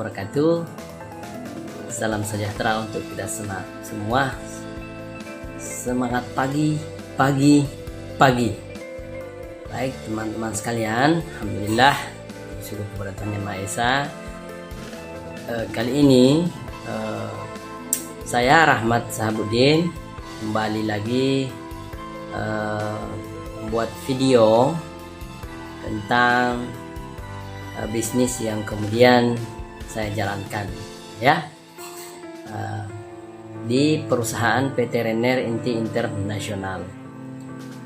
wabarakatuh. Salam sejahtera untuk kita semua. Semangat pagi. Baik teman-teman sekalian, alhamdulillah syukur kepada Tuhan Yang Maha Esa. Kali ini saya Rahmat Sahabuddin kembali lagi membuat video tentang bisnis yang kemudian saya jalankan ya di perusahaan PT Renner Inti Internasional.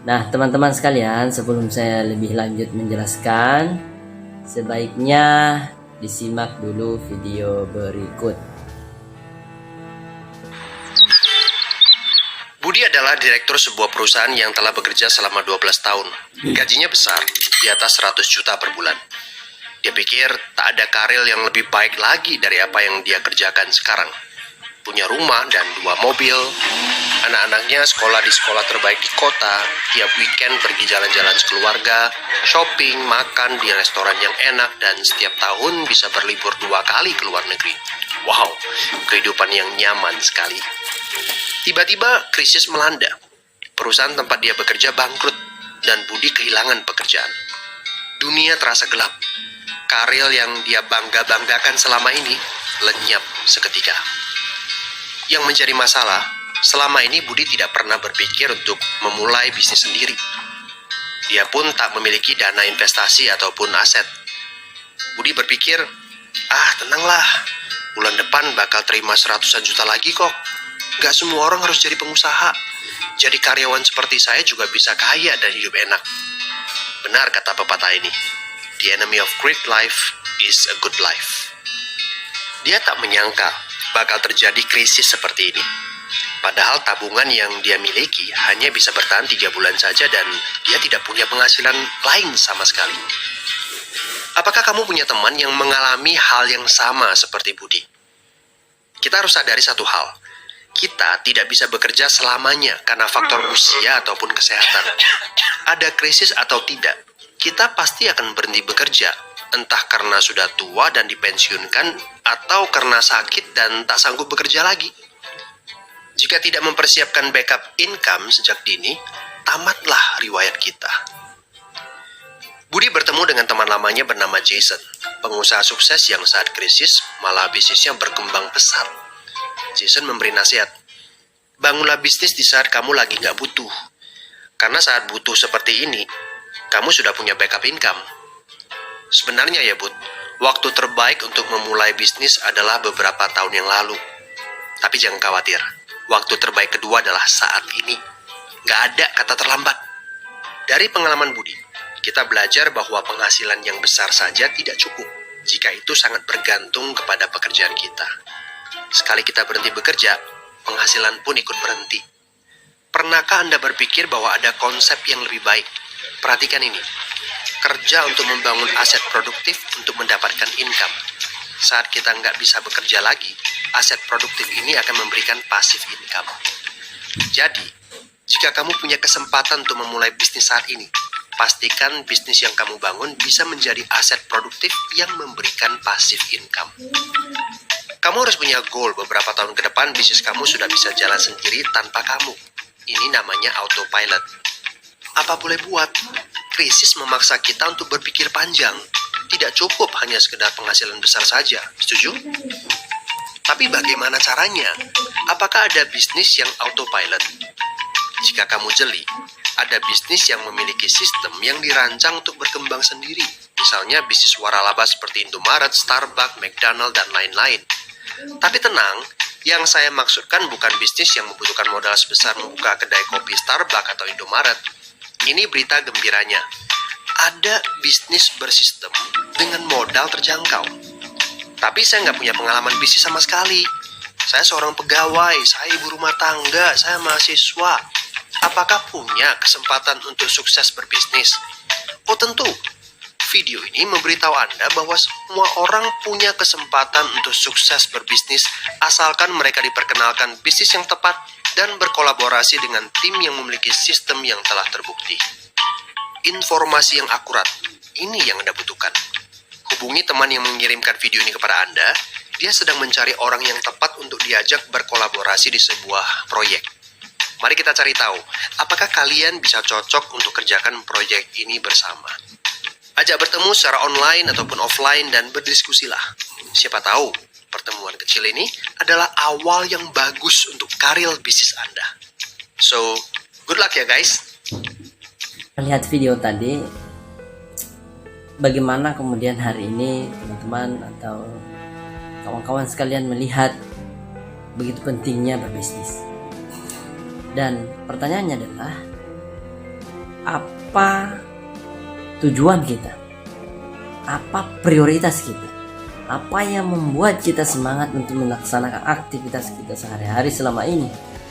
Nah teman-teman sekalian, sebelum saya lebih lanjut menjelaskan, sebaiknya disimak dulu video berikut. Budi adalah direktur sebuah perusahaan yang telah bekerja selama 12 tahun. Gajinya besar, di atas 100 juta per bulan. Dia pikir tak ada karir yang lebih baik lagi dari apa yang dia kerjakan sekarang. Punya rumah dan 2 mobil, anak-anaknya sekolah di sekolah terbaik di kota, tiap weekend pergi jalan-jalan sekeluarga, shopping, makan di restoran yang enak, dan setiap tahun bisa berlibur 2 kali ke luar negeri. Wow, kehidupan yang nyaman sekali. Tiba-tiba krisis melanda. Perusahaan tempat dia bekerja bangkrut dan Budi kehilangan pekerjaan. Dunia terasa gelap. Karir yang dia bangga-banggakan selama ini lenyap seketika. Yang menjadi masalah, selama ini Budi tidak pernah berpikir untuk memulai bisnis sendiri. Dia pun tak memiliki dana investasi ataupun aset. Budi berpikir, tenanglah, bulan depan bakal terima 100-an juta lagi kok. Gak semua orang harus jadi pengusaha. Jadi karyawan seperti saya juga bisa kaya dan hidup enak. Benar kata pepatah ini. The enemy of great life is a good life. Dia tak menyangka bakal terjadi krisis seperti ini. Padahal tabungan yang dia miliki hanya bisa bertahan 3 bulan saja dan dia tidak punya penghasilan lain sama sekali. Apakah kamu punya teman yang mengalami hal yang sama seperti Budi? Kita harus sadari satu hal. Kita tidak bisa bekerja selamanya karena faktor usia ataupun kesehatan. Ada krisis atau tidak, kita pasti akan berhenti bekerja. Entah karena sudah tua dan dipensiunkan, atau karena sakit dan tak sanggup bekerja lagi. Jika tidak mempersiapkan backup income sejak dini, tamatlah riwayat kita. Budi bertemu dengan teman lamanya bernama Jason, pengusaha sukses yang saat krisis malah bisnisnya berkembang pesat. Jason memberi nasihat, bangunlah bisnis di saat kamu lagi gak butuh. Karena saat butuh seperti ini, kamu sudah punya backup income. Sebenarnya ya Bud, waktu terbaik untuk memulai bisnis adalah beberapa tahun yang lalu. Tapi jangan khawatir, waktu terbaik kedua adalah saat ini. Gak ada kata terlambat. Dari pengalaman Budi, kita belajar bahwa penghasilan yang besar saja tidak cukup jika itu sangat bergantung kepada pekerjaan kita. Sekali kita berhenti bekerja, penghasilan pun ikut berhenti. Pernahkah Anda berpikir bahwa ada konsep yang lebih baik? Perhatikan ini. Kerja untuk membangun aset produktif untuk mendapatkan income. Saat kita nggak bisa bekerja lagi, aset produktif ini akan memberikan passive income. Jadi, jika kamu punya kesempatan untuk memulai bisnis saat ini, pastikan bisnis yang kamu bangun bisa menjadi aset produktif yang memberikan passive income. Kamu harus punya goal beberapa tahun ke depan bisnis kamu sudah bisa jalan sendiri tanpa kamu. Ini namanya autopilot. Apa boleh buat? Krisis memaksa kita untuk berpikir panjang. Tidak cukup hanya sekedar penghasilan besar saja. Setuju? Tapi bagaimana caranya? Apakah ada bisnis yang autopilot? Jika kamu jeli, ada bisnis yang memiliki sistem yang dirancang untuk berkembang sendiri. Misalnya bisnis waralaba seperti Indomaret, Starbucks, McDonald, dan lain-lain. Tapi tenang, yang saya maksudkan bukan bisnis yang membutuhkan modal sebesar membuka kedai kopi Starbucks atau Indomaret. Ini berita gembiranya. Ada bisnis bersistem dengan modal terjangkau. Tapi saya nggak punya pengalaman bisnis sama sekali. Saya seorang pegawai, saya ibu rumah tangga, saya mahasiswa. Apakah punya kesempatan untuk sukses berbisnis? Oh tentu. Video ini memberitahu Anda bahwa semua orang punya kesempatan untuk sukses berbisnis asalkan mereka diperkenalkan bisnis yang tepat dan berkolaborasi dengan tim yang memiliki sistem yang telah terbukti. Informasi yang akurat, ini yang Anda butuhkan. Hubungi teman yang mengirimkan video ini kepada Anda. Dia sedang mencari orang yang tepat untuk diajak berkolaborasi di sebuah proyek. Mari kita cari tahu, apakah kalian bisa cocok untuk kerjakan proyek ini bersama. Ajak bertemu secara online ataupun offline dan berdiskusilah. Siapa tahu, pertemuan kecil ini adalah awal yang bagus untuk karir bisnis Anda. So, good luck ya guys. Lihat video tadi, bagaimana kemudian hari ini teman-teman atau kawan-kawan sekalian melihat begitu pentingnya berbisnis. Dan pertanyaannya adalah, apa tujuan kita? Apa prioritas kita? Apa yang membuat kita semangat untuk melaksanakan aktivitas kita sehari-hari selama ini,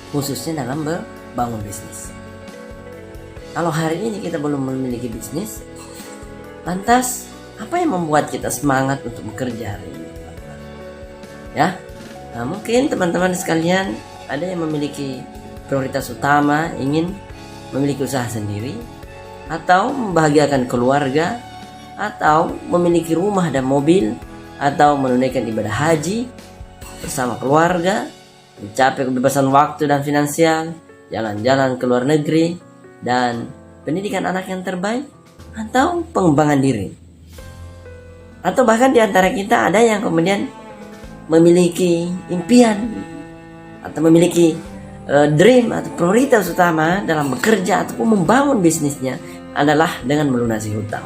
khususnya dalam membangun bisnis? Kalau hari ini kita belum memiliki bisnis, lantas apa yang membuat kita semangat untuk bekerja hari ini? Ya, nah, mungkin teman-teman sekalian ada yang memiliki prioritas utama, ingin memiliki usaha sendiri, atau membahagiakan keluarga, atau memiliki rumah dan mobil, atau menunaikan ibadah haji bersama keluarga, mencapai kebebasan waktu dan finansial, jalan-jalan ke luar negeri, dan pendidikan anak yang terbaik, atau pengembangan diri. Atau bahkan di antara kita ada yang kemudian memiliki impian atau memiliki dream atau prioritas utama dalam bekerja ataupun membangun bisnisnya adalah dengan melunasi hutang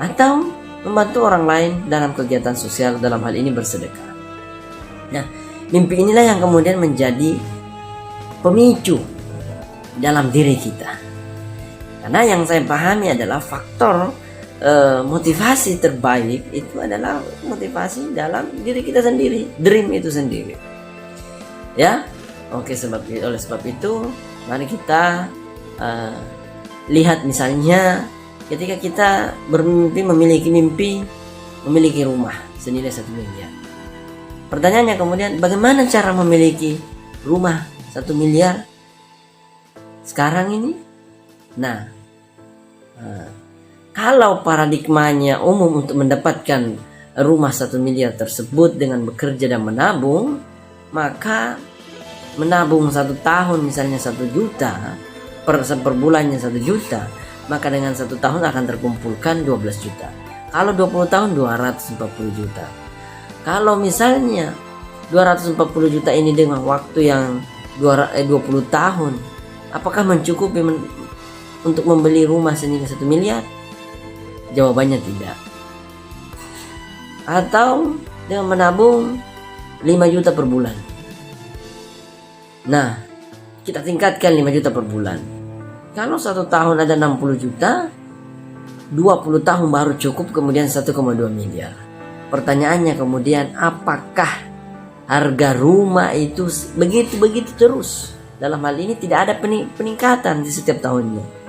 atau membantu orang lain dalam kegiatan sosial, dalam hal ini bersedekah. Nah, mimpi inilah yang kemudian menjadi pemicu dalam diri kita. Karena yang saya pahami adalah faktor motivasi terbaik itu adalah motivasi dalam diri kita sendiri, dream itu sendiri. Ya, oke, oleh sebab itu mari kita lihat misalnya ketika kita bermimpi memiliki rumah senilai 1 miliar. Pertanyaannya kemudian, bagaimana cara memiliki rumah 1 miliar sekarang ini? Nah, kalau paradigmanya umum untuk mendapatkan rumah 1 miliar tersebut dengan bekerja dan menabung, maka menabung 1 tahun misalnya 1 juta, per bulannya 1 juta, maka dengan 1 tahun akan terkumpulkan 12 juta. Kalau 20 tahun 240 juta. Kalau misalnya 240 juta ini dengan waktu yang 20 tahun, apakah mencukupi untuk membeli rumah senilai 1 miliar? Jawabannya tidak. Atau dengan menabung 5 juta per bulan. Nah, kita tingkatkan 5 juta per bulan. Kalau 1 tahun ada 60 juta, 20 tahun baru cukup, kemudian 1,2 miliar. Pertanyaannya kemudian, apakah harga rumah itu begitu-begitu terus? Dalam hal ini tidak ada peningkatan di setiap tahunnya.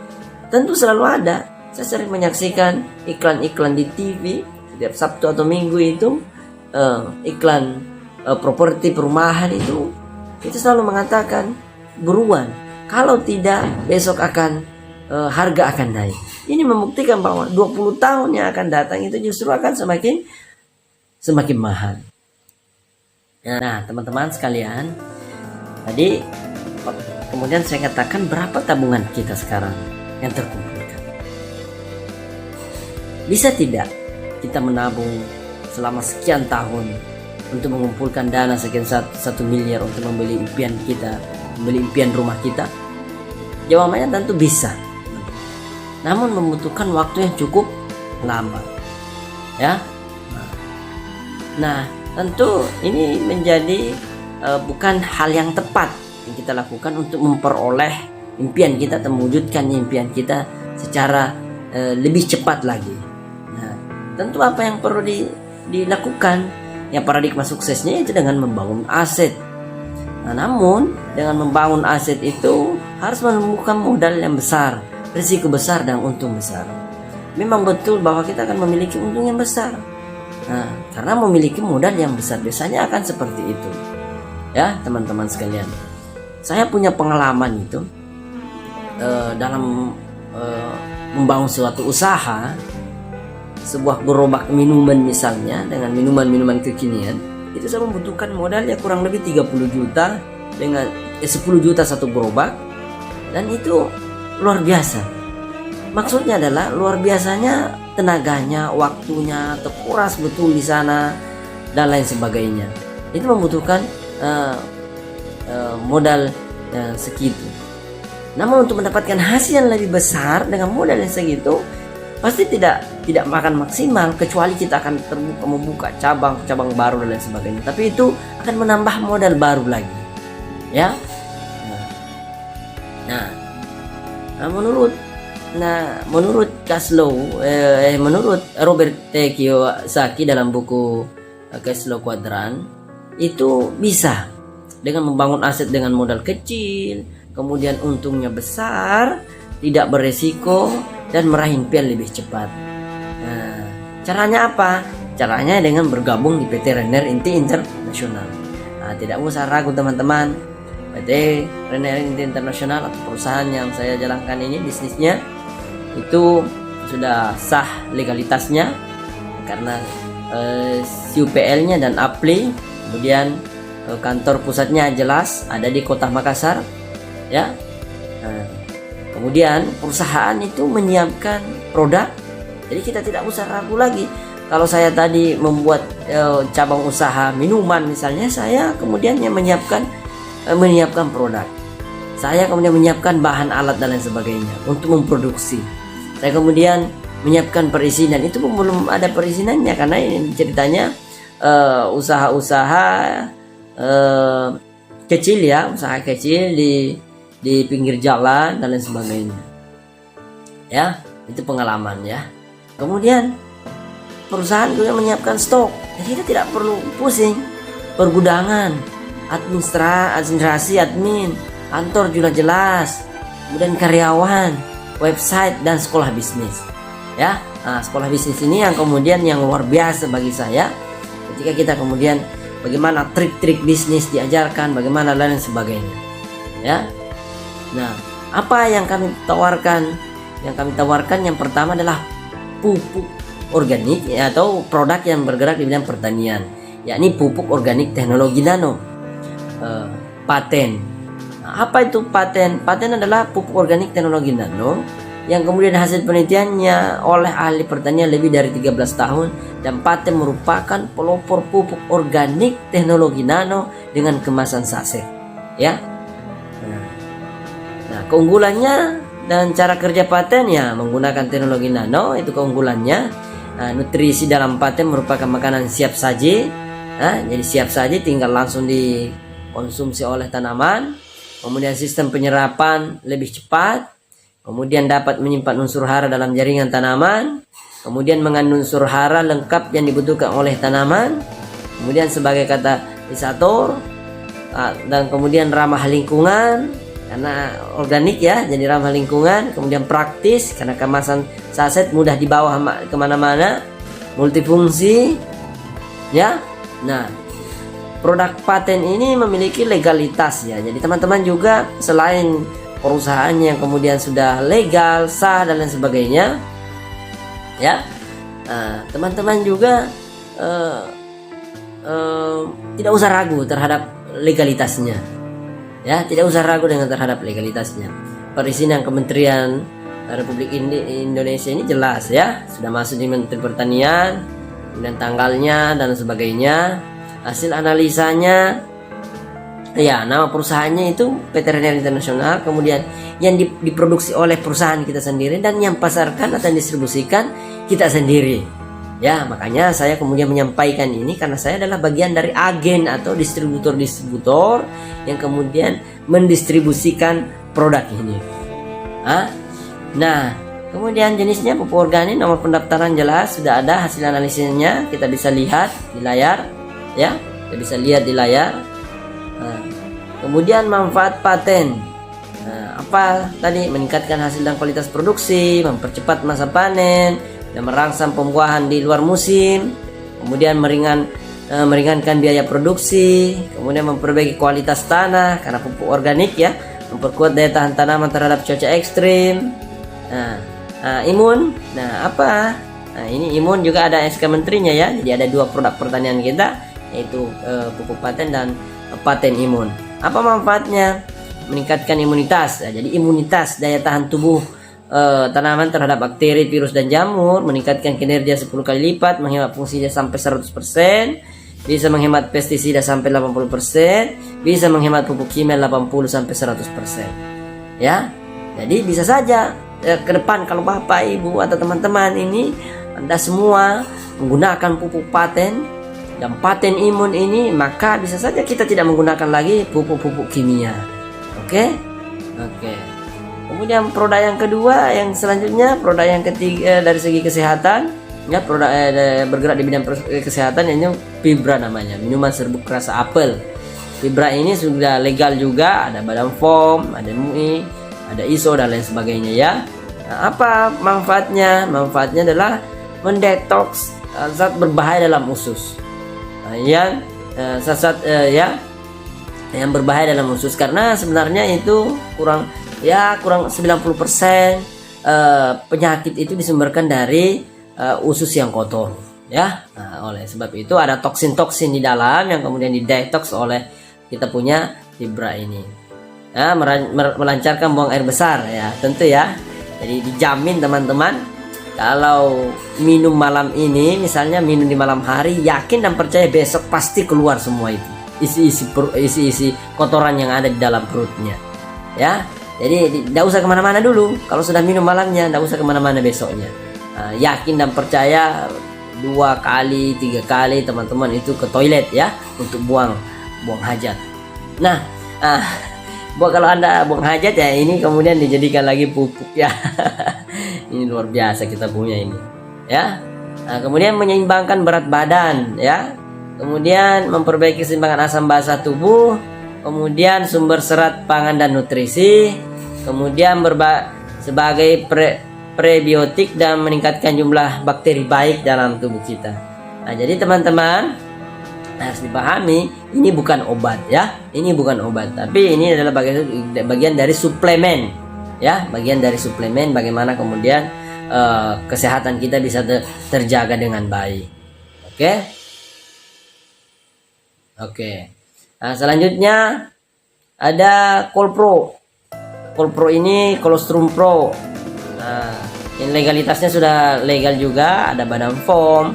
Tentu selalu ada. Saya sering menyaksikan iklan-iklan di TV setiap Sabtu atau Minggu itu, iklan properti perumahan itu selalu mengatakan buruan, kalau tidak besok akan harga akan naik. Ini membuktikan bahwa 20 tahun yang akan datang itu justru akan semakin mahal. Nah, teman-teman sekalian, tadi kemudian saya katakan berapa tabungan kita sekarang yang terkumpulkan. Bisa tidak kita menabung selama sekian tahun untuk mengumpulkan dana sekian 1 miliar untuk membeli impian kita, membeli impian rumah kita? Jawabannya tentu bisa. Namun membutuhkan waktu yang cukup lama. Ya. Nah, tentu ini menjadi bukan hal yang tepat yang kita lakukan untuk memperoleh impian kita atau mewujudkan impian kita secara lebih cepat lagi. Nah, tentu apa yang perlu dilakukan, yang paradigma suksesnya itu dengan membangun aset. Nah, namun dengan membangun aset itu harus menemukan modal yang besar, risiko besar dan untung besar. Memang betul bahwa kita akan memiliki untung yang besar. Nah, karena memiliki modal yang besar biasanya akan seperti itu. Ya, teman-teman sekalian. Saya punya pengalaman itu dalam membangun suatu usaha. sebuah gerobak minuman misalnya dengan minuman-minuman kekinian, itu saya membutuhkan modal ya kurang lebih 30 juta dengan 10 juta satu gerobak, dan itu luar biasa. Maksudnya adalah luar biasanya tenaganya, waktunya terkuras betul di sana dan lain sebagainya. Itu membutuhkan modal segitu. Namun untuk mendapatkan hasil yang lebih besar dengan modal yang segitu pasti tidak makan maksimal, kecuali kita akan terbuka membuka cabang baru dan lain sebagainya. Tapi itu akan menambah modal baru lagi, ya. Menurut Maslow, menurut Robert T. Kiyosaki dalam buku Cash Flow Quadrant, itu bisa dengan membangun aset dengan modal kecil, kemudian untungnya besar, tidak beresiko, dan meraih impian lebih cepat. Nah, caranya apa? Caranya dengan bergabung di PT Renner Inti Internasional. Nah, tidak usah ragu teman-teman. PT Renner Inti Internasional atau perusahaan yang saya jalankan ini, bisnisnya itu sudah sah legalitasnya karena CUPL-nya dan APLI, kemudian kantor pusatnya jelas ada di Kota Makassar, ya. Nah, kemudian perusahaan itu menyiapkan produk, jadi kita tidak usah ragu lagi. Kalau saya tadi membuat cabang usaha minuman misalnya, saya kemudian yang menyiapkan produk, saya kemudian menyiapkan bahan alat dan lain sebagainya untuk memproduksi. Saya kemudian menyiapkan perizinan, itu belum ada perizinannya karena ini ceritanya usaha-usaha kecil, ya, usaha kecil di pinggir jalan dan lain sebagainya, ya. Itu pengalaman, ya. Kemudian perusahaan juga menyiapkan stok, jadi kita tidak perlu pusing pergudangan, administrasi, admin, kantor juga jelas, kemudian karyawan, website, dan sekolah bisnis, ya. Nah, sekolah bisnis ini yang kemudian yang luar biasa bagi saya, ketika kita kemudian bagaimana trik-trik bisnis diajarkan, bagaimana dan sebagainya, ya. Nah, apa yang kami tawarkan? Yang kami tawarkan yang pertama adalah pupuk organik, ya, atau produk yang bergerak di bidang pertanian, yakni pupuk organik teknologi nano, paten. Nah, apa itu paten? Paten adalah pupuk organik teknologi nano yang kemudian hasil penelitiannya oleh ahli pertanian lebih dari 13 tahun, dan paten merupakan pelopor pupuk organik teknologi nano dengan kemasan saset, ya. Nah, keunggulannya dan cara kerja paten, ya, menggunakan teknologi nano itu keunggulannya. Nah, nutrisi dalam paten merupakan makanan siap saji. Nah, jadi siap saji tinggal langsung dikonsumsi oleh tanaman. Kemudian sistem penyerapan lebih cepat, kemudian dapat menyimpan unsur hara dalam jaringan tanaman, kemudian mengandung unsur hara lengkap yang dibutuhkan oleh tanaman, kemudian sebagai katalisator, dan kemudian ramah lingkungan karena organik, ya, jadi ramah lingkungan, kemudian praktis karena kemasan saset mudah dibawa kemana-mana, multifungsi, ya. Nah, produk paten ini memiliki legalitas, ya. Jadi teman-teman juga selain perusahaan yang kemudian sudah legal, sah, dan lain sebagainya, ya, teman-teman juga tidak usah ragu terhadap legalitasnya, ya, tidak usah ragu dengan terhadap legalitasnya. Perizinan Kementerian Republik Indonesia ini jelas, ya, sudah masuk di Menteri Pertanian, kemudian tanggalnya dan sebagainya. Hasil analisanya, ya, nama perusahaannya itu PT Renner Internasional, kemudian yang diproduksi oleh perusahaan kita sendiri, dan yang pasarkan atau distribusikan kita sendiri, ya. Makanya saya kemudian menyampaikan ini karena saya adalah bagian dari agen atau distributor yang kemudian mendistribusikan produk ini. Nah, kemudian jenisnya pupuk organik, nomor pendaftaran jelas sudah ada, hasil analisisnya kita bisa lihat di layar, ya, kita bisa lihat di layar. Kemudian manfaat paten, apa tadi? Meningkatkan hasil dan kualitas produksi, mempercepat masa panen, dan merangsang pembuahan di luar musim, kemudian meringankan biaya produksi, kemudian memperbaiki kualitas tanah karena pupuk organik, ya, memperkuat daya tahan tanaman terhadap cuaca ekstrim, imun. Nah, apa Nah, ini imun juga ada SK menterinya ya. Jadi ada 2 produk pertanian kita, yaitu pupuk paten dan paten imun. Apa manfaatnya? Meningkatkan imunitas. Nah, jadi imunitas, daya tahan tubuh tanaman terhadap bakteri, virus dan jamur, meningkatkan kinerja 10 kali lipat, menghemat fungsinya sampai 100%, bisa menghemat pestisida sampai 80%, bisa menghemat pupuk kimia 80 sampai 100%. Ya. Jadi bisa saja ke depan kalau Bapak, Ibu atau teman-teman ini Anda semua menggunakan pupuk paten dan paten imun ini, maka bisa saja kita tidak menggunakan lagi pupuk-pupuk kimia. Oke? Oke. Kemudian produk yang kedua, yang selanjutnya, produk yang ketiga dari segi kesehatan, ya, produk bergerak di bidang kesehatan, ini Fibra namanya, minuman serbuk rasa apel. Fibra ini sudah legal juga, ada Badan POM, ada MUI, ada ISO dan lain sebagainya ya. Nah, apa manfaatnya? Manfaatnya adalah mendetoks zat berbahaya dalam usus. Yang yang berbahaya dalam usus, karena sebenarnya itu kurang 90% penyakit itu disumberkan dari usus yang kotor ya. Nah, oleh sebab itu ada toksin-toksin di dalam yang kemudian didetoks oleh kita punya Fibra ini. Nah, melancarkan buang air besar ya, tentu ya. Jadi dijamin teman-teman, kalau minum malam ini, misalnya minum di malam hari, yakin dan percaya besok pasti keluar semua itu isi kotoran yang ada di dalam perutnya ya. Jadi tidak usah kemana-mana dulu. Kalau sudah minum malamnya, tidak usah kemana-mana besoknya. Yakin dan percaya 2 kali 3 kali teman-teman itu ke toilet ya, untuk buang hajat. Nah, kalau Anda buang hajat ya, ini kemudian dijadikan lagi pupuk ya. Ini luar biasa kita punya ini ya. Nah, kemudian menyeimbangkan berat badan ya, kemudian memperbaiki keseimbangan asam basa tubuh, kemudian sumber serat pangan dan nutrisi, kemudian sebagai prebiotik dan meningkatkan jumlah bakteri baik dalam tubuh kita. Nah, jadi teman-teman harus dipahami, ini bukan obat ya, ini bukan obat, tapi ini adalah bagian dari suplemen ya, bagian dari suplemen bagaimana kemudian kesehatan kita bisa terjaga dengan baik. Oke. Nah, selanjutnya ada Colpro. Colpro ini Colostrum Pro. Nah, ini legalitasnya sudah legal juga, ada Badan POM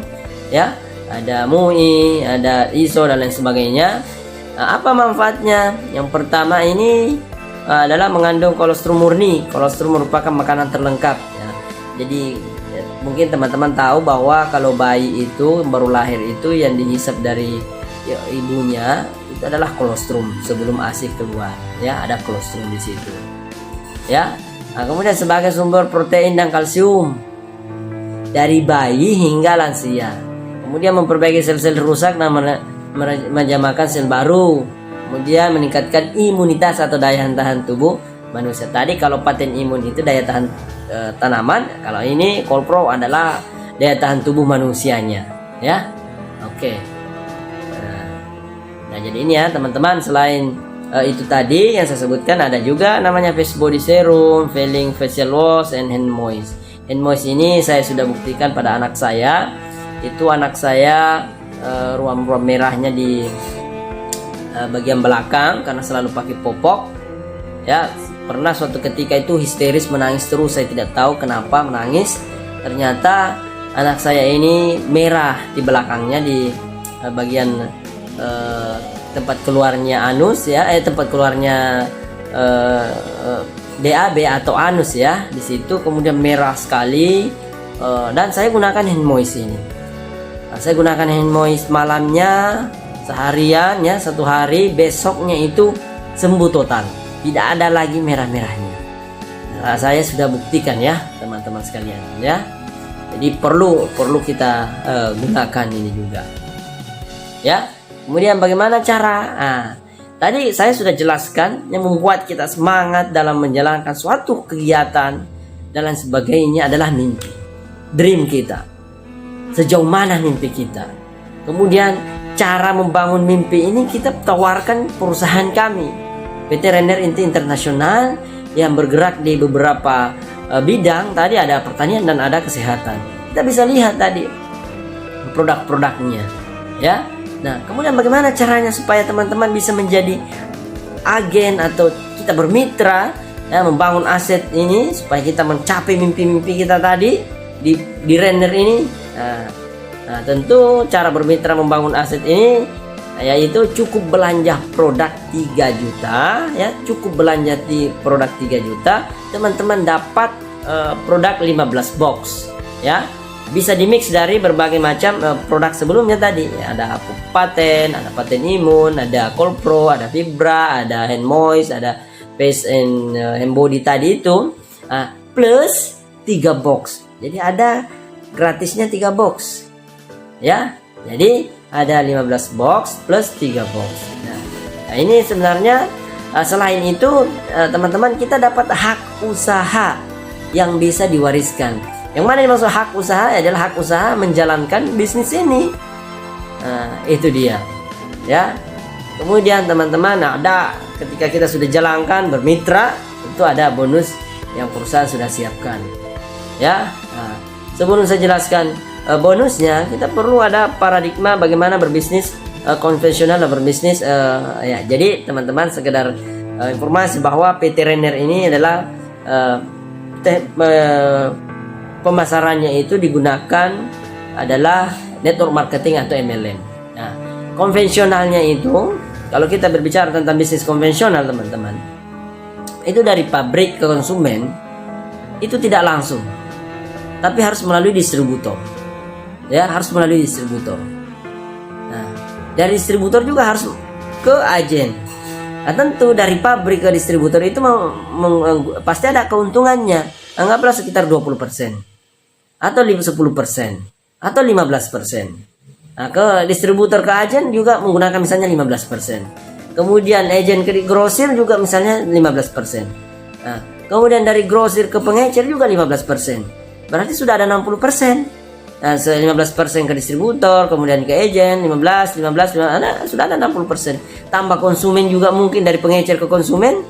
ya, ada MUI, ada ISO dan lain sebagainya. Nah, apa manfaatnya? Yang pertama ini adalah mengandung kolostrum murni. Kolostrum merupakan makanan terlengkap ya. Jadi mungkin teman-teman tahu bahwa kalau bayi itu baru lahir itu yang dihisap dari ibunya itu adalah kolostrum sebelum ASI keluar ya, ada kolostrum di situ ya. Nah, kemudian sebagai sumber protein dan kalsium dari bayi hingga lansia, kemudian memperbaiki sel-sel rusak dan menjamakan sel baru, kemudian meningkatkan imunitas atau daya tahan tubuh manusia. Tadi kalau paten imun itu daya tahan tanaman, kalau ini Colpro adalah daya tahan tubuh manusianya ya. Nah, jadi ini ya teman-teman, selain itu tadi yang saya sebutkan, ada juga namanya face body serum, feeling facial wash, and hand moist. Hand moist ini saya sudah buktikan pada anak saya. Itu anak saya ruam-ruam merahnya di bagian belakang karena selalu pakai popok ya. Pernah suatu ketika itu histeris menangis terus, saya tidak tahu kenapa menangis. Ternyata anak saya ini merah di belakangnya, di bagian tempat keluarnya anus ya, tempat keluarnya BAB atau anus ya, di situ kemudian merah sekali. Dan saya gunakan hand moist ini. Nah, saya gunakan hand moist malamnya seharian ya, 1 hari, besoknya itu sembuh total, tidak ada lagi merah-merahnya. Nah, saya sudah buktikan ya teman-teman sekalian ya. Jadi perlu kita gunakan ini juga ya. Kemudian bagaimana cara? Nah, tadi saya sudah jelaskan yang membuat kita semangat dalam menjalankan suatu kegiatan dan lain sebagainya adalah mimpi, dream kita. Sejauh mana mimpi kita? Kemudian cara membangun mimpi ini kita tawarkan perusahaan kami, PT Render Inti Internasional, yang bergerak di beberapa bidang. Tadi ada pertanian dan ada kesehatan. kita bisa lihat tadi produk-produknya, ya. Nah, kemudian bagaimana caranya supaya teman-teman bisa menjadi agen atau kita bermitra, ya, membangun aset ini supaya kita mencapai mimpi-mimpi kita tadi di render ini. Nah, tentu cara bermitra membangun aset ini yaitu cukup belanja produk 3 juta, ya, cukup belanja di produk 3 juta, teman-teman dapat produk 15 box, ya. Bisa dimix dari berbagai macam produk sebelumnya tadi, ya, ada paten, ada paten imun, ada Colpro, ada Vibra, ada hand moist, ada face and hand body tadi itu, plus 3 box. Jadi ada gratisnya 3 box, ya. Jadi ada 15 box plus 3 box. Nah, ini sebenarnya selain itu teman-teman kita dapat hak usaha yang bisa diwariskan. Yang mana dimaksud hak usaha adalah hak usaha menjalankan bisnis ini. Nah, itu dia, ya. Kemudian teman-teman ada ketika kita sudah jalankan bermitra, itu ada bonus yang perusahaan sudah siapkan, ya. Nah, sebelum saya jelaskan bonusnya, kita perlu ada paradigma bagaimana berbisnis konvensional dan berbisnis, ya. Jadi teman-teman sekedar informasi bahwa PT Renner ini adalah pemasarannya itu digunakan adalah network marketing atau MLM. Nah, konvensionalnya itu kalau kita berbicara tentang bisnis konvensional teman-teman, itu dari pabrik ke konsumen itu tidak langsung, tapi harus melalui distributor. Ya, harus melalui distributor. Nah, dari distributor juga harus ke agen. Nah, tentu dari pabrik ke distributor itu pasti ada keuntungannya. Anggaplah sekitar 20% atau 10% atau 15%. Nah, ke distributor ke agen juga menggunakan misalnya 15%. Kemudian agen ke grosir juga misalnya 15%. Nah, kemudian dari grosir ke pengecer juga 15%. Berarti sudah ada 60%. Nah, 15% ke distributor, kemudian ke agen 15, sudah ada 60%. Tambah konsumen juga mungkin dari pengecer ke konsumen,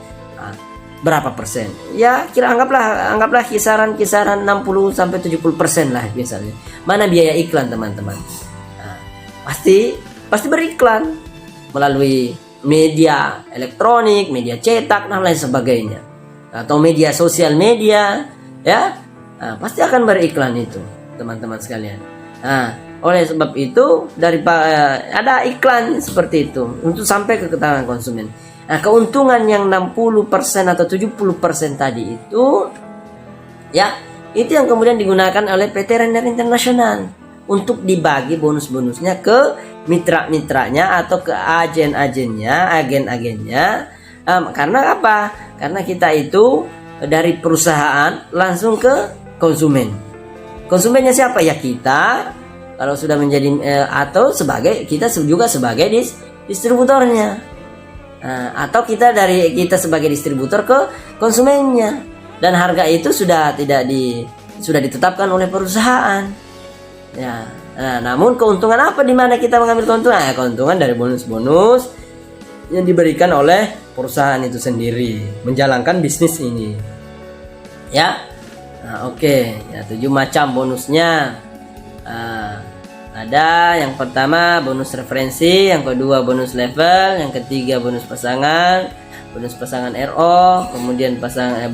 berapa persen? Ya, anggaplah kisaran 60 sampai 70% lah misalnya. Mana biaya iklan teman-teman? Nah, pasti beriklan melalui media elektronik, media cetak dan lain sebagainya. Atau media sosial media, ya. Nah, pasti akan beriklan itu, teman-teman sekalian. Nah, oleh sebab itu ada iklan seperti itu untuk sampai ke tangan konsumen. Nah, keuntungan yang 60% atau 70% tadi itu, ya, itu yang kemudian digunakan oleh PT Renner International untuk dibagi bonus-bonusnya ke mitra-mitranya atau ke agen-agennya, agen-agennya. Karena apa? Karena kita itu dari perusahaan langsung ke konsumen. Konsumennya siapa? Ya kita. Kalau sudah menjadi atau kita juga sebagai distributornya. Atau kita sebagai distributor ke konsumennya, dan harga itu sudah ditetapkan oleh perusahaan, ya. Namun keuntungan apa di mana kita mengambil keuntungan? Keuntungan dari bonus-bonus yang diberikan oleh perusahaan itu sendiri menjalankan bisnis ini, ya. Oke. Ya, 7 macam bonusnya. Ada yang pertama bonus referensi, yang kedua bonus level, yang ketiga bonus pasangan RO, kemudian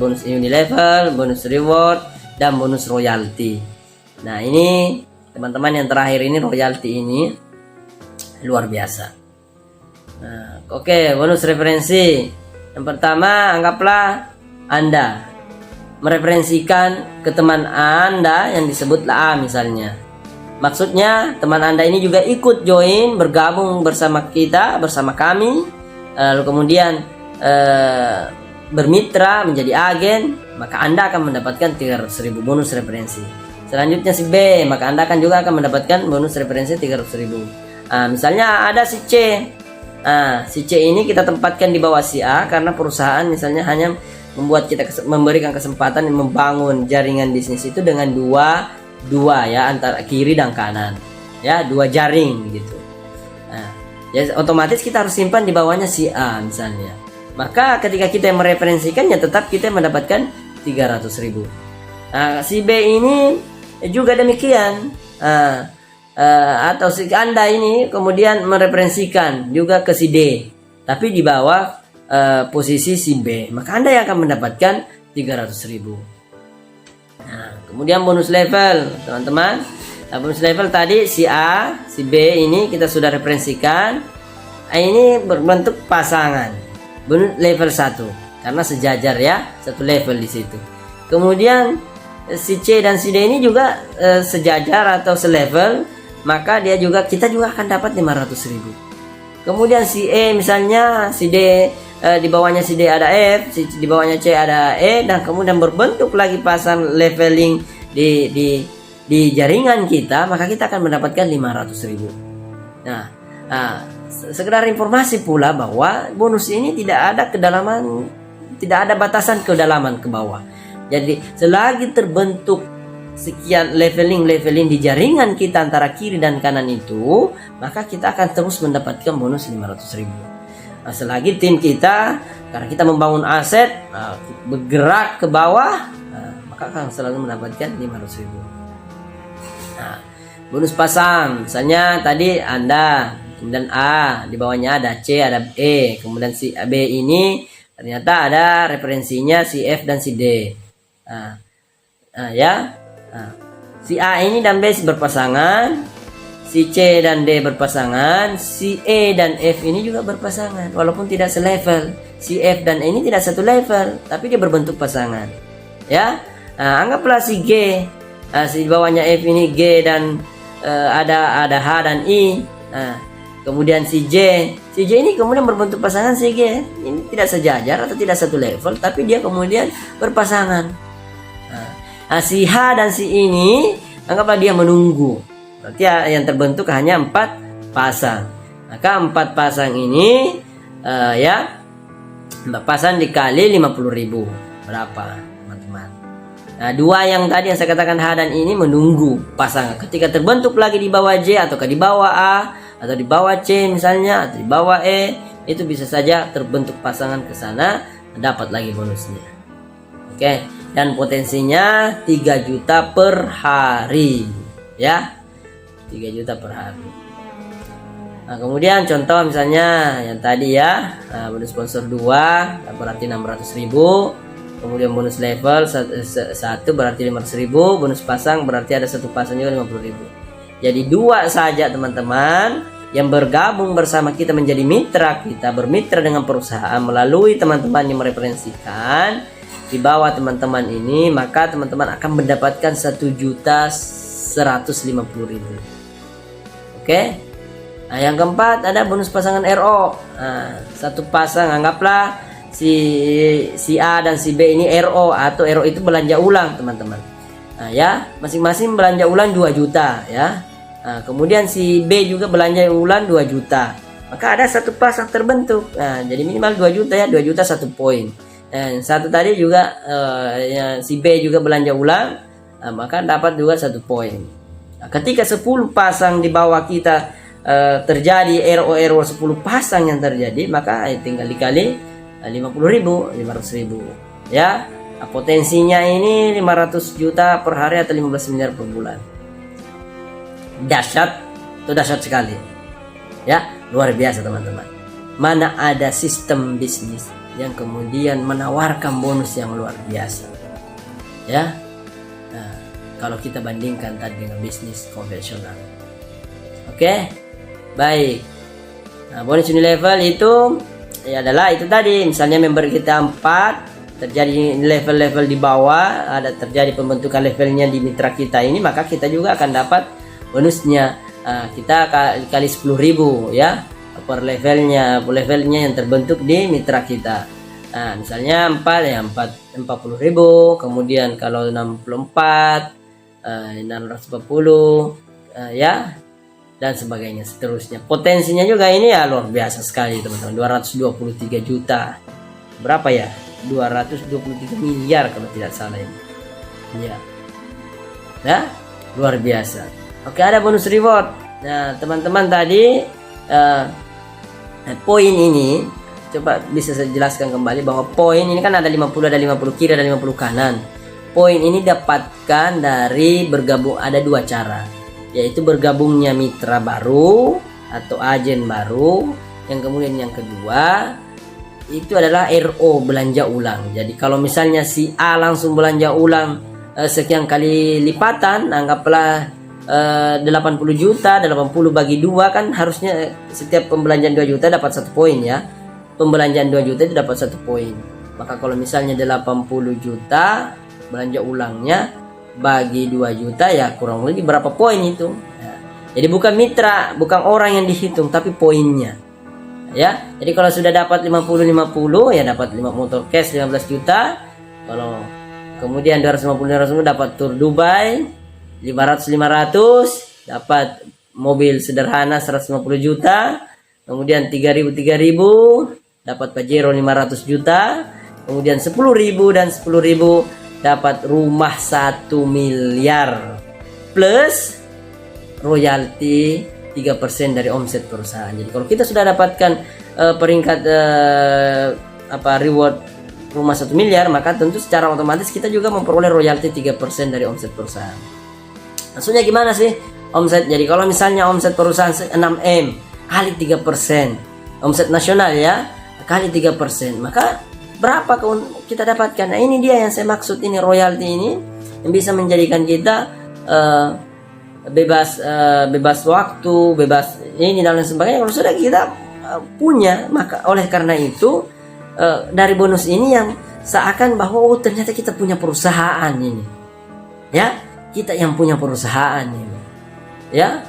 bonus unilevel, bonus reward, dan bonus royalty. Nah, ini teman-teman yang terakhir ini royalty ini luar biasa. Nah, oke, bonus referensi. Yang pertama, anggaplah Anda mereferensikan ke teman Anda yang disebutlah A misalnya. Maksudnya teman Anda ini juga ikut join, bergabung bersama kita, bersama kami, lalu kemudian bermitra menjadi agen, maka Anda akan mendapatkan 300.000 bonus referensi. Selanjutnya si B, maka Anda juga akan mendapatkan bonus referensi 300.000. Misalnya ada si C. Si C ini kita tempatkan di bawah si A karena perusahaan misalnya hanya memberikan kesempatan membangun jaringan bisnis itu dengan dua ya, antara kiri dan kanan, ya, 2 jaring gitu. Ya otomatis kita harus simpan di bawahnya si A misalnya. Maka ketika kita mereferensikannya tetap kita mendapatkan 300.000. Si B ini juga demikian. Atau si Anda ini kemudian mereferensikan juga ke si D, tapi di bawah posisi si B, maka Anda yang akan mendapatkan 300.000. Nah, kemudian bonus level, teman-teman. Nah, bonus level tadi si A, si B ini kita sudah referensikan. Ini berbentuk pasangan. Bonus level 1 karena sejajar ya, satu level di situ. Kemudian si C dan si D ini juga sejajar atau selevel, maka kita juga akan dapat 500.000. Kemudian si E misalnya, si D di bawahnya si D ada F, di bawahnya C ada E, dan kemudian berbentuk lagi pasang leveling di jaringan kita, maka kita akan mendapatkan 500.000. Nah, sekedar informasi pula bahwa bonus ini tidak ada kedalaman, tidak ada batasan kedalaman ke bawah. Jadi selagi terbentuk sekian leveling di jaringan kita antara kiri dan kanan itu, maka kita akan terus mendapatkan bonus 500.000. Nah, selagi tim kita, karena kita membangun aset, bergerak ke bawah, maka akan selalu mendapatkan 500.000. Nah, bonus pasang, misalnya tadi Anda, kemudian A, di bawahnya ada C, ada E, kemudian si B ini ternyata ada referensinya si F dan si D. Si A ini dan B berpasangan, si C dan D berpasangan, si E dan F ini juga berpasangan, walaupun tidak selevel. Si F dan E ini tidak satu level, tapi dia berbentuk pasangan. Ya, anggaplah si G, si bawahnya F ini G dan ada H dan I. Kemudian si J ini kemudian berbentuk pasangan si G. Ini tidak sejajar atau tidak satu level, tapi dia kemudian berpasangan. Si H dan si ini anggaplah dia menunggu. Berarti yang terbentuk hanya 4 pasang. Maka 4 pasang ini 4 pasang dikali 50.000. Berapa, teman-teman? Nah, 2 yang tadi yang saya katakan H dan ini menunggu pasangan. Ketika terbentuk lagi di bawah J atau di bawah A atau di bawah C misalnya atau di bawah E, itu bisa saja terbentuk pasangan ke sana, dapat lagi bonusnya. Oke, dan potensinya 3 juta per hari ya. 3 juta per hari. Nah, kemudian contoh misalnya yang tadi ya, bonus sponsor 2 berarti 600.000. Kemudian bonus level 1 berarti 500.000, bonus pasang berarti ada 1 pasang juga 50.000. Jadi 2 saja teman-teman yang bergabung bersama kita menjadi mitra kita, bermitra dengan perusahaan melalui teman-teman yang mereferensikan di bawah teman-teman ini, maka teman-teman akan mendapatkan 1.150.000. Oke. Nah, yang keempat ada bonus pasangan RO. Nah, 1 pasang, anggaplah si A dan si B ini RO, atau RO itu belanja ulang teman-teman. Nah ya, masing-masing belanja ulang 2 juta ya. Nah, kemudian si B juga belanja ulang 2 juta. Maka ada 1 pasang terbentuk. Nah, jadi minimal 2 juta ya, 2 juta 1 poin. Dan satu tadi juga si B juga belanja ulang, maka dapat juga 1 poin. Nah, ketika 10 pasang di bawah kita terjadi RO 10 pasang yang terjadi, maka tinggal dikali 50.000, 500.000 ya. Potensinya ini 500 juta per hari atau 15 miliar per bulan. Dahsyat, itu dahsyat sekali ya, luar biasa teman-teman. Mana ada sistem bisnis yang kemudian menawarkan bonus yang luar biasa ya. Nah, kalau kita bandingkan tadi dengan bisnis konvensional. Oke, baik. Nah, bonus unilevel itu adalah itu tadi, misalnya member kita 4, terjadi level-level di bawah, ada terjadi pembentukan levelnya di mitra kita ini, maka kita juga akan dapat bonusnya. Kita kali 10.000 ya per levelnya yang terbentuk di mitra kita. Nah, misalnya 4 ya 40.000, kemudian kalau 64 640 ya, dan sebagainya seterusnya. Potensinya juga ini ya luar biasa sekali teman-teman. 223 juta. Berapa ya? 223 miliar kalau tidak salah ini. Ya. Ya, luar biasa. Oke, ada bonus reward. Nah, teman-teman tadi poin ini coba bisa saya jelaskan kembali bahwa poin ini kan ada 50 kiri, ada 50 kanan. poin ini dapatkan dari bergabung, ada dua cara, yaitu bergabungnya mitra baru atau agen baru. Yang kemudian yang kedua itu adalah RO, belanja ulang. Jadi kalau misalnya si A langsung belanja ulang sekian kali lipatan, anggaplah 80 juta, 80 bagi 2 kan harusnya setiap pembelanjaan 2 juta dapat 1 poin ya. Pembelanjaan 2 juta itu dapat 1 poin. Maka kalau misalnya 80 juta belanja ulangnya bagi 2 juta, ya kurang lebih berapa poin itu ya. Jadi bukan mitra, bukan orang yang dihitung, tapi poinnya ya. Jadi kalau sudah dapat 50-50 ya dapat 5 motor cash 15 juta. Kalau kemudian 250 dapat tour Dubai, 500 dapat mobil sederhana 150 juta. Kemudian 3.000 dapat Pajero 500 juta. Kemudian 10.000 dan 10.000 dapat rumah 1 miliar plus royalti 3% dari omset perusahaan. Jadi kalau kita sudah dapatkan peringkat reward rumah 1 miliar, maka tentu secara otomatis kita juga memperoleh royalti 3% dari omset perusahaan. Maksudnya gimana sih omset? Jadi kalau misalnya omset perusahaan 6M kali 3%, omset nasional ya, kali 3%, maka berapa kita dapatkan? Nah ini dia yang saya maksud, ini royalti ini yang bisa menjadikan kita bebas waktu, bebas ini dan lain sebagainya. Kalau sudah kita punya, maka oleh karena itu dari bonus ini yang seakan bahwa ternyata kita punya perusahaan ini ya, kita yang punya perusahaan ini ya.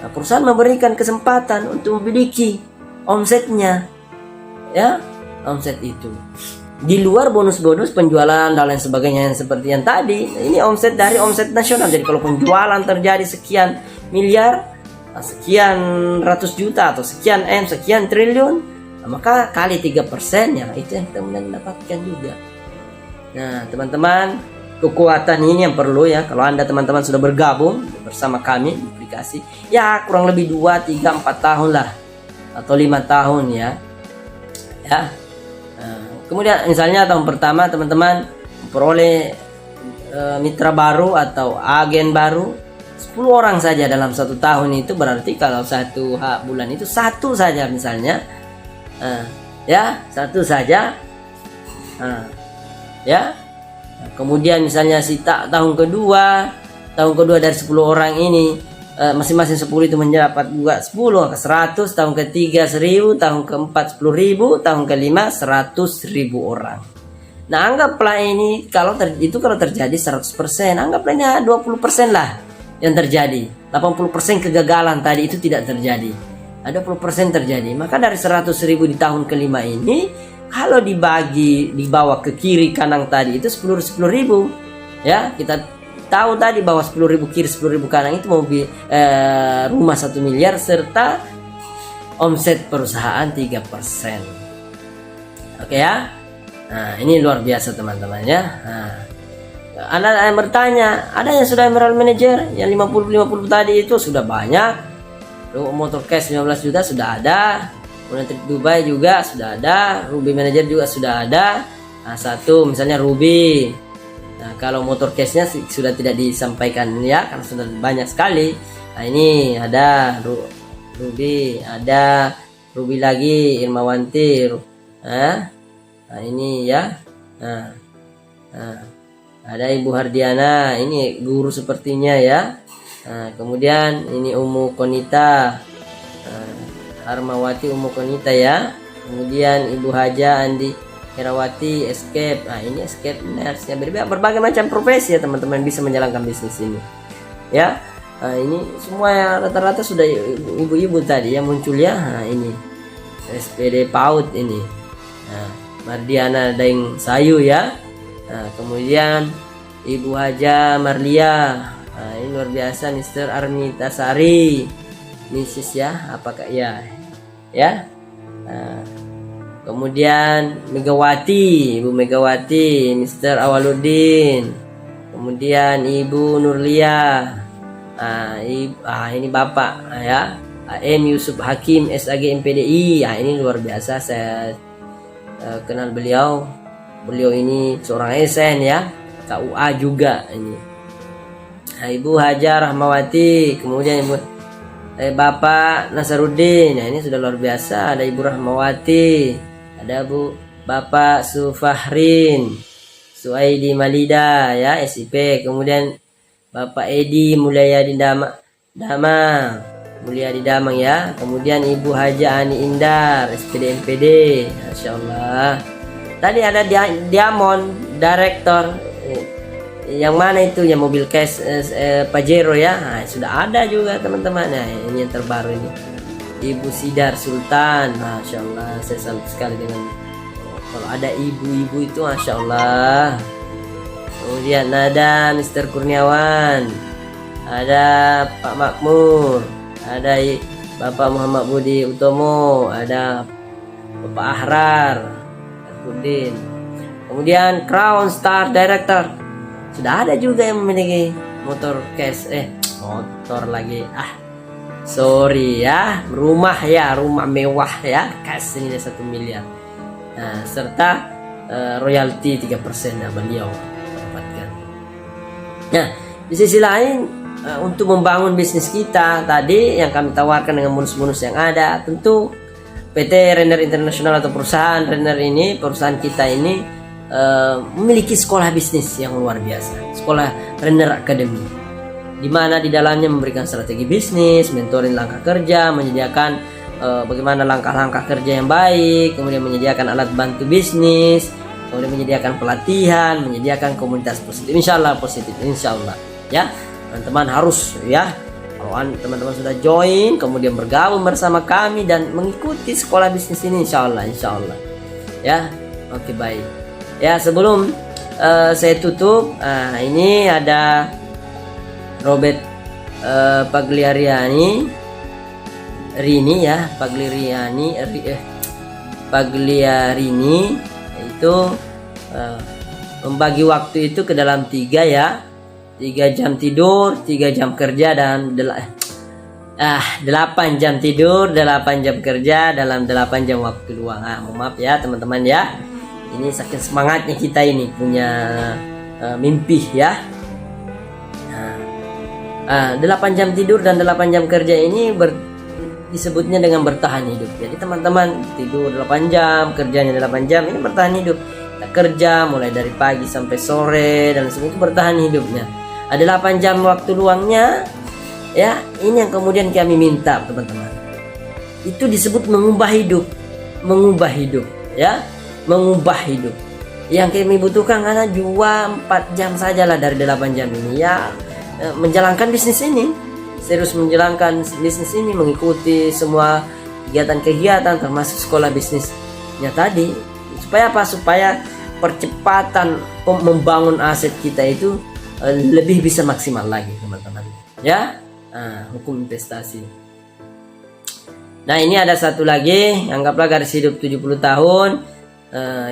Nah, perusahaan memberikan kesempatan untuk memiliki omsetnya ya, omset itu di luar bonus-bonus penjualan dan lain sebagainya yang seperti yang tadi. Ini omset dari omset nasional. Jadi kalau penjualan terjadi sekian miliar, sekian ratus juta atau sekian M, sekian triliun, maka kali 3% ya, itu yang kita mendapatkan juga. Nah teman-teman, kekuatan ini yang perlu ya. Kalau Anda teman-teman sudah bergabung bersama kami di aplikasi, ya kurang lebih 2, 3, 4 tahun lah, atau 5 tahun ya. Kemudian misalnya tahun pertama teman-teman memperoleh mitra baru atau agen baru 10 orang saja dalam 1 tahun. Itu berarti kalau 1 bulan itu 1 saja misalnya, ya 1 saja ya. Kemudian misalnya tahun kedua dari 10 orang ini masing-masing 10 itu mendapat juga 10, maka 100, tahun ketiga 1000, tahun keempat 10.000, tahun kelima 100.000 orang. Nah anggaplah ini kalau terjadi 100%, anggaplah ini 20% lah yang terjadi. 80% kegagalan tadi itu tidak terjadi, 20% terjadi. Maka dari 100.000 di tahun kelima ini, kalau dibawa ke kiri kanan tadi itu 10.000 ya. Kita tahu tadi bahwa 10.000 kiri 10.000 kanan itu mobil rumah 1 miliar serta omset perusahaan 3%. Oke ya. Nah ini luar biasa teman-teman ya. Anda yang bertanya, ada yang sudah Emerald Manager yang 50 tadi itu sudah banyak. Motor cash 15 juta sudah ada. Kemudian trip Dubai juga sudah ada. Ruby Manager juga sudah ada. Nah satu misalnya Ruby. Nah, kalau motor cashnya sudah tidak disampaikan ya, karena sudah banyak sekali. Nah ini ada Ruby, ada Ruby lagi, Irmawanti. Nah ini ya. Nah, ada Ibu Hardiana, ini guru sepertinya ya. Nah, kemudian ini Umu Konita, Harmawati Umu Konita ya. Kemudian Ibu Haja Andi Herawati, Escape. Nah ini Escape Nurse ya, berbagai macam profesi ya teman-teman bisa menjalankan bisnis ini ya. Nah, ini semua ya rata-rata sudah ibu-ibu tadi yang muncul ya. Nah ini SPD PAUD ini. Nah, Mardiana Daeng Sayu ya. Nah, kemudian Ibu Haja Marlia. Nah, ini luar biasa, Mr. Armita Sari, Mrs. ya, apakah ya ya. Nah, kemudian Megawati, Ibu Megawati, Mr. Awaludin. Kemudian Ibu Nurlia. Ini Bapak ya. AM Yusuf Hakim SAG MPDI. Ini luar biasa, saya kenal beliau. Beliau ini seorang ASN ya. KUA juga ini. Nah, Ibu Hajar Rahmawati, kemudian Bapak Nasaruddin. Nah, ini sudah luar biasa. Ada Ibu Rahmawati, ada Bapak Sufahrin, Suaidi Malida ya, SIP. Kemudian Bapak Edi Mulyadi Mulyadi Damang ya. Kemudian Ibu Haja Ani Indar, SPD MPD. Masya Allah. Tadi ada Diamond Director. Yang mana itu ya, mobil cash Pajero ya. Nah, sudah ada juga teman-teman. Nah, ini yang terbaru ini, Ibu Sidar Sultan. Masya Allah, saya salut sekali dengan kalau ada ibu-ibu itu, Masya Allah. Kemudian ada Mr. Kurniawan, ada Pak Makmur, ada Bapak Muhammad Budi Utomo, ada Bapak Ahrar Udin. Kemudian Crown Star Director. Sudah ada juga yang memiliki motor cash, motor lagi, sorry ya, rumah mewah ya, cash ini 1 miliar. Nah, serta royalti 3% ya beliau dapatkan. Nah, di sisi lain untuk membangun bisnis kita tadi yang kami tawarkan dengan bonus-bonus yang ada, tentu PT Renner International atau perusahaan Renner ini, perusahaan kita ini memiliki sekolah bisnis yang luar biasa, sekolah Renner Academy, di mana di dalamnya memberikan strategi bisnis, mentoring langkah kerja, menyediakan bagaimana langkah-langkah kerja yang baik, kemudian menyediakan alat bantu bisnis, kemudian menyediakan pelatihan, menyediakan komunitas positif. Insya Allah positif, insya Allah ya. Teman-teman harus ya, kalau teman-teman sudah join, kemudian bergabung bersama kami dan mengikuti sekolah bisnis ini, insya Allah ya. Oke, baik. Ya, sebelum saya tutup, ini ada Robert Pagliarini ya, Pagliarini itu membagi waktu itu ke dalam 3 ya, 3 jam tidur, 3 jam kerja, dan 8 jam tidur, 8 jam kerja dalam 8 jam waktu luang. Mohon maaf ya teman-teman ya. Ini saking semangatnya kita ini punya mimpi ya. 8 jam tidur dan 8 jam kerja ini disebutnya dengan bertahan hidup. Jadi teman-teman tidur 8 jam, kerjanya 8 jam, ini bertahan hidup. Kita kerja mulai dari pagi sampai sore dan sebagainya, itu bertahan hidupnya. Ada 8 jam waktu luangnya ya. Ini yang kemudian kami minta teman-teman. Itu disebut mengubah hidup ya. Mengubah hidup. Yang kami butuhkan karena 4 jam sajalah dari 8 jam ini ya, menjalankan bisnis ini, serius menjalankan bisnis ini, mengikuti semua kegiatan-kegiatan termasuk sekolah bisnisnya tadi. Supaya apa? Supaya percepatan membangun aset kita itu lebih bisa maksimal lagi teman-teman ya. Hukum investasi. Nah, ini ada satu lagi, anggaplah garis hidup 70 tahun.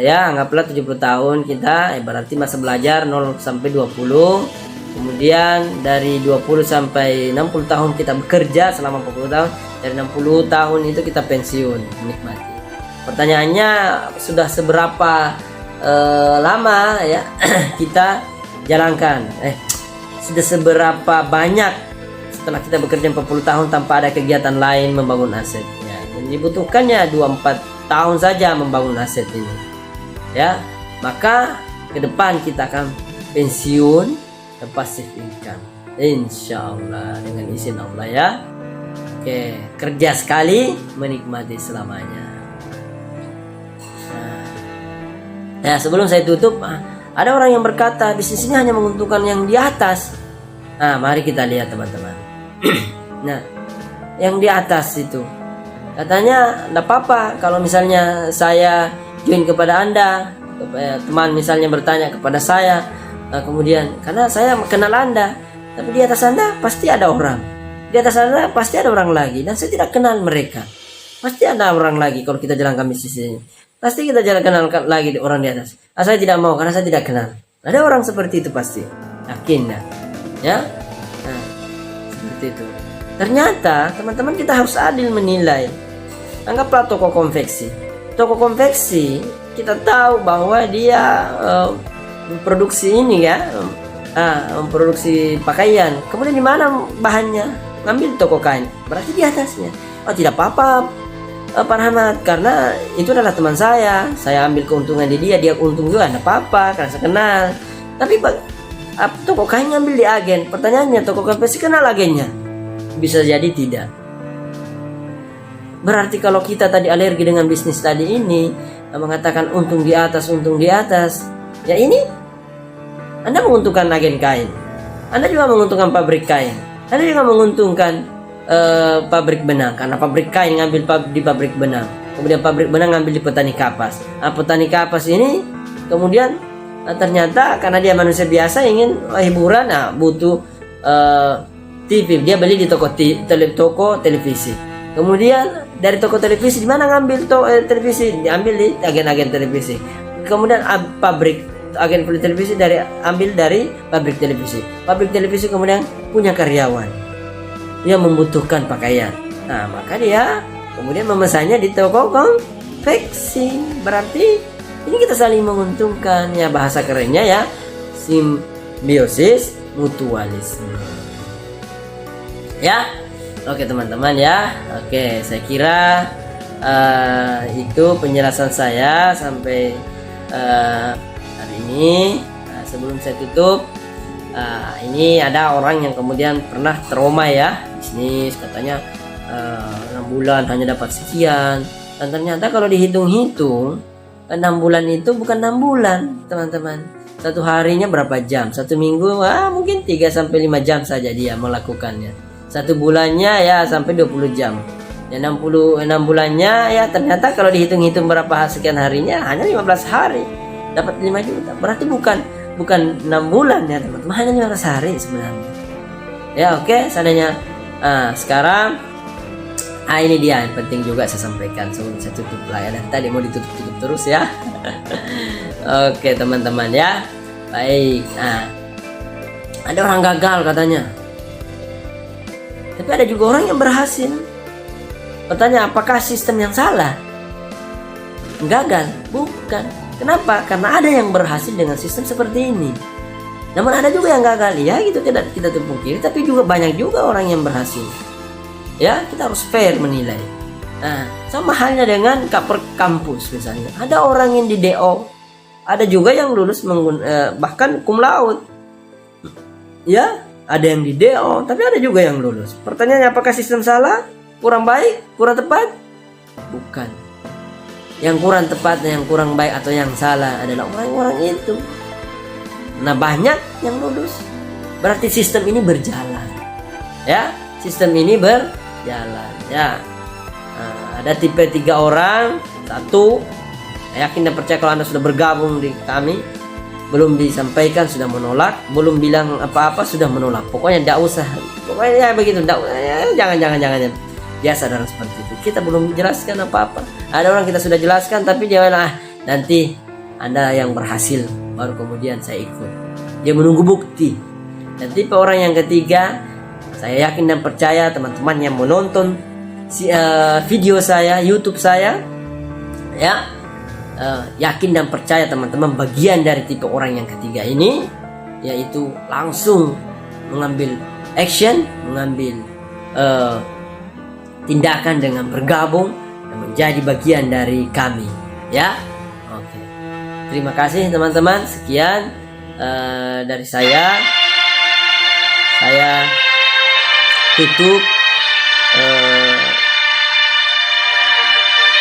Ya, anggaplah 70 tahun kita, berarti masa belajar 0 sampai 20. Kemudian dari 20 sampai 60 tahun kita bekerja selama 40 tahun. Dari 60 tahun itu kita pensiun, menikmati. Pertanyaannya, sudah seberapa lama ya kita jalankan? Sudah seberapa banyak setelah kita bekerja 40 tahun tanpa ada kegiatan lain membangun aset ya. Dan dibutuhkannya 24 tahun saja membangun aset ini ya, maka ke depan kita akan pensiun dan pasif income insya Allah dengan izin Allah ya. Oke, kerja sekali menikmati selamanya. Nah, sebelum saya tutup, ada orang yang berkata bisnis ini hanya menguntungkan yang di atas. Nah, mari kita lihat teman-teman. Nah, yang di atas itu katanya tidak apa-apa kalau misalnya saya join kepada Anda, teman misalnya bertanya kepada saya, kemudian karena saya kenal Anda, tapi di atas Anda pasti ada orang, di atas Anda pasti ada orang lagi, dan saya tidak kenal mereka. Pasti ada orang lagi kalau kita jalankan bisnis ini, pasti kita kenal lagi orang di atas. Saya tidak mau karena saya tidak kenal. Ada orang seperti itu pasti, yakin ya. Nah, seperti itu. Ternyata teman-teman kita harus adil menilai. Anggaplah toko konveksi. Toko konveksi kita tahu bahwa dia memproduksi ini ya, memproduksi pakaian. Kemudian di mana bahannya? Ngambil toko kain, berarti di atasnya. Oh tidak apa-apa Pak Rahmat, karena itu adalah teman saya ambil keuntungan di dia untung juga, tidak apa-apa karena saya kenal. Tapi toko kain ngambil di agen. Pertanyaannya, toko kain pasti kenal agennya? Bisa jadi tidak. Berarti kalau kita tadi alergi dengan bisnis tadi ini, mengatakan untung di atas, ya ini Anda menguntungkan agen kain, Anda juga menguntungkan pabrik kain, Anda juga menguntungkan pabrik benang, karena pabrik kain ngambil di pabrik benang, kemudian pabrik benang ngambil di petani kapas. Petani kapas ini kemudian ternyata karena dia manusia biasa ingin hiburan, butuh TV, dia beli di toko televisi. Kemudian dari toko televisi, di mana ngambil televisi? Diambil di agen-agen televisi. Kemudian pabrik agen televisi ambil dari pabrik televisi. Pabrik televisi kemudian punya karyawan, dia membutuhkan pakaian. Nah, maka dia kemudian memesannya di toko konveksi. Berarti ini kita saling menguntungkan ya, bahasa kerennya ya, simbiosis mutualisme. Ya. Oke teman-teman ya, oke saya kira itu penjelasan saya sampai hari ini. Sebelum saya tutup, ini ada orang yang kemudian pernah trauma ya, bisnis katanya 6 bulan hanya dapat sekian, dan ternyata kalau dihitung-hitung 6 bulan itu bukan 6 bulan teman-teman. Satu harinya berapa jam, satu minggu mungkin 3-5 jam saja dia melakukannya. Satu bulannya ya sampai 20 jam. Ya 6 bulannya ya ternyata kalau dihitung-hitung berapa sekian harinya hanya 15 hari dapat 5 juta. Berarti bukan 6 bulan ya teman-teman, hanya 15 hari sebenarnya. Ya oke, seandainya sekarang ini dia yang penting juga saya sampaikan sebelum saya tutup lah ya. Dan tadi mau ditutup terus ya. Oke teman-teman ya. Baik. Ada orang gagal katanya. Tapi ada juga orang yang berhasil. Pertanyaan, apakah sistem yang salah? Gagal? Bukan. Kenapa? Karena ada yang berhasil dengan sistem seperti ini. Namun ada juga yang gagal. Ya itu tidak kita pungkiri. Tapi juga banyak juga orang yang berhasil. Ya kita harus fair menilai. Nah sama halnya dengan kampus misalnya. Ada orang yang di DO. Ada juga yang lulus bahkan cum laude. Ya. Ada yang di DO, tapi ada juga yang lulus. Pertanyaannya, apakah sistem salah? Kurang baik? Kurang tepat? Bukan. Yang kurang tepat, yang kurang baik atau yang salah adalah orang-orang itu. Nah banyak yang lulus. Berarti sistem ini berjalan. Ya, sistem ini berjalan. Ya. Ada tipe 3 orang. 1, saya yakin dan percaya kalau Anda sudah bergabung di kami, belum disampaikan sudah menolak, belum bilang apa-apa sudah menolak. Pokoknya tidak usah, pokoknya ya begitu, jangan biasa dalam seperti itu. Kita belum jelaskan apa-apa. Ada orang kita sudah jelaskan tapi dia nanti Anda yang berhasil baru kemudian saya ikut. Dia menunggu bukti. Dan tipe orang yang ketiga, saya yakin dan percaya teman-teman yang menonton video saya, YouTube saya, ya. Yakin dan percaya teman-teman bagian dari tipe orang yang ketiga ini, yaitu langsung mengambil action, mengambil tindakan dengan bergabung dan menjadi bagian dari kami ya. Oke. Terima kasih teman-teman, sekian dari saya tutup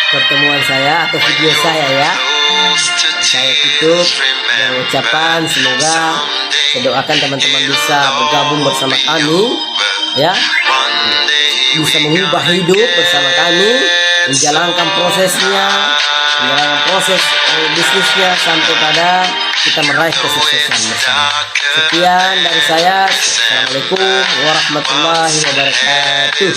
pertemuan saya atau video saya ya. Saya tutup dengan ucapan semoga saya doakan teman-teman bisa bergabung bersama kami ya, bisa mengubah hidup bersama kami, menjalankan prosesnya, menjalankan proses bisnisnya sampai pada kita meraih kesuksesan bersama. Sekian dari saya. Assalamualaikum warahmatullahi wabarakatuh.